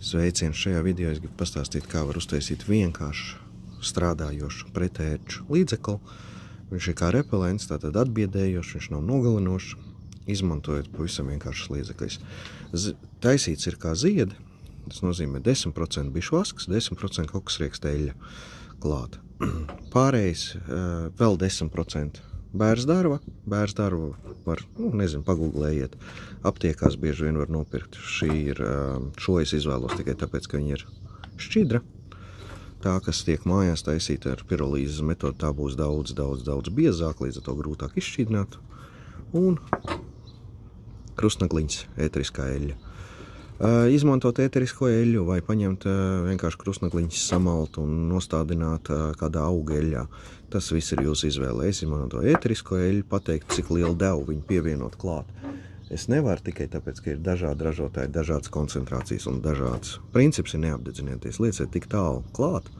Sveiciens, šajā video es gribu pastāstīt, kā var uztaisīt vienkāršu strādājošu pretērču līdzekli. Viņš ir kā repelents, tātad atbiedējošs, viņš nav nogalinošs, izmantojot pavisam vienkāršas līdzekļus. Taisīts ir kā ziedi, tas nozīmē 10% bišu vasks, 10% kokosrieksteļa klāt. Pārējais vēl 10% bērzdārva. Bērzdārvu var, pagūglējiet. Aptiekās bieži vien var nopirkt. Šo es izvēlos tikai tāpēc, ka viņa ir šķidra. Tā, kas tiek mājās taisīta ar pirolīzes metodu, tā būs daudz biezāk, līdz ar to grūtāk izšķidrināt. Un krustnagliņas ēteriskā eļļa. Izmantot ēterisko eļļu vai paņemt vienkārši krustnagliņas samalt un nostādināt kādā auga eļļā. Tas viss ir jūsu izvēle. Es izmantoju ēterisko eļļu, pateikt, cik lielu devu viņu pievienot klāt. Es nevaru tikai tāpēc, ka ir dažādi ražotāji, dažādas koncentrācijas un dažādas. Princips ir neapdedzinieties. Lieciet tik tālu klāt,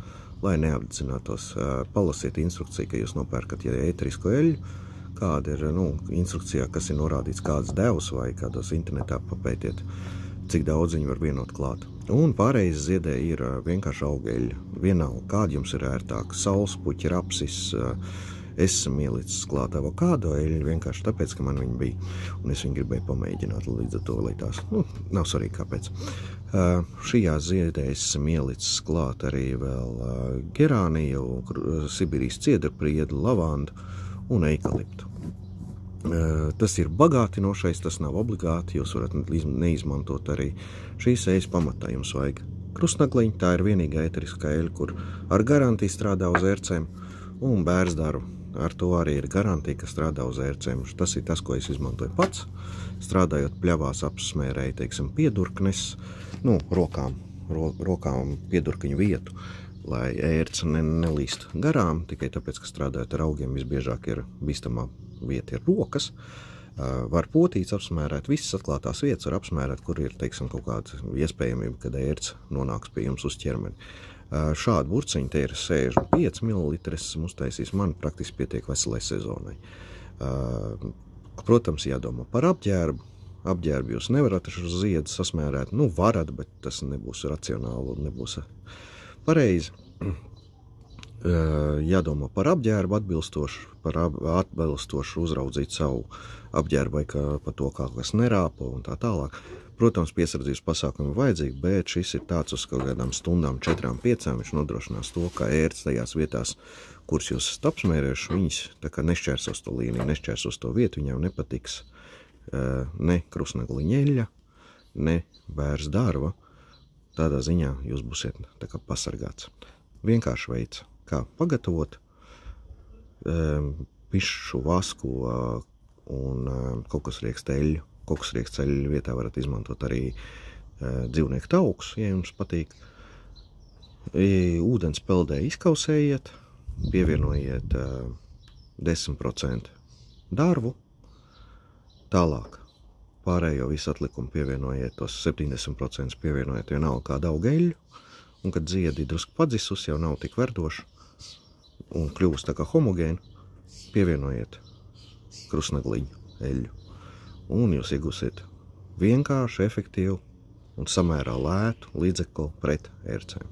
lai neapdedzinātos. Palasiet instrukciju, ka jūs nopērkat ēterisko eļļu. Kāda ir instrukcijā, kas ir norādīts kāds devs vai kādos internetā papētiet, cik daudz viņi var vienot klāt. Un pārējais ziedē ir vienkārši auga eļļa. Vienalga, kāda jums ir ērtāka. Saulspuķi, rapsis, es esmu ielicis klāt avokādo eļļu vienkārši tāpēc, ka man viņa bija. Un es viņu gribēju pamēģināt līdz ar to, lai tās, nav svarīgi kāpēc. Šajā ziedē es esmu ielicis klāt arī vēl gerāniju, Sibīrijas ciedrapriedu, lavandu un eikaliptu. Tas ir bagātinošais, tas nav obligāti, jūs varat neizmantot arī šīs eļļas pamatā. Jums vajag krustnagliņu, tā ir vienīgā ēteriskā eļļa, kur ar garantiju strādā uz ērcēm, un bērzdārvu, ar to arī ir garantija, ka strādā uz ērcēm. Tas ir tas, ko es izmantoju pats, strādājot pļavās apsmērēju, teiksim, piedurknes, rokām piedurkiņu vietu, lai ērts nelīst garām, tikai tāpēc, ka strādājot ar augiem visbiežāk ir bīstamā vieta ir rokas. Var potīts apsmērēt, visas atklātās vietas var apsmērēt, kur ir, teiksim, kaut kāda iespējamība, kad ērts nonāks pie jums uz ķermeni. Šādu burciņu te ir 65 ml, esmu uztaisījis, man praktiski pietiek veselai sezonai. Protams, jādomā par apģērbu. Apģērbu jūs nevarat ar ziedu sasmērēt, varat, bet tas nebūs racionāli un nebūs pareizi. Jādomā par apģērbu atbilstoši uzraudzīt savu apģērbu vai par to, kā kas nerāpa un tā tālāk. Protams, piesardzības pasākumi vajadzīgi, bet šis ir tāds uz kaut kādām stundām, 4-5, viņš nodrošinās to, ka ērts tajās vietās, kuras jūs esat apsmērējuši, viņas tā kā nešķērsos to līniju, nešķērsos to vietu, viņam nepatiks ne krustnagliņa eļļa, ne bērzdārva. Tādā ziņā jūs būsiet tā kā pasargāts. Vienkārši veids, kā pagatavot bišu vasku un kokosrieksteļu. Kokosrieksteļu vietā varat izmantot arī dzīvnieku taukus, ja jums patīk. Ūdens peldē izkausējiet, pievienojiet 10% dārvu, tālāk pārējo visu atlikumu pievienojiet, tos 70% pievienojiet vienalga kādu auga eļļu, un kad ziedi drusku padzisus, jau nav tik verdoši un kļūst tā kā homogēni, pievienojiet krustnagliņu eļļu. Un jūs iegūsiet vienkārši, efektīvu un samērā lētu līdzekli pret ērcēm.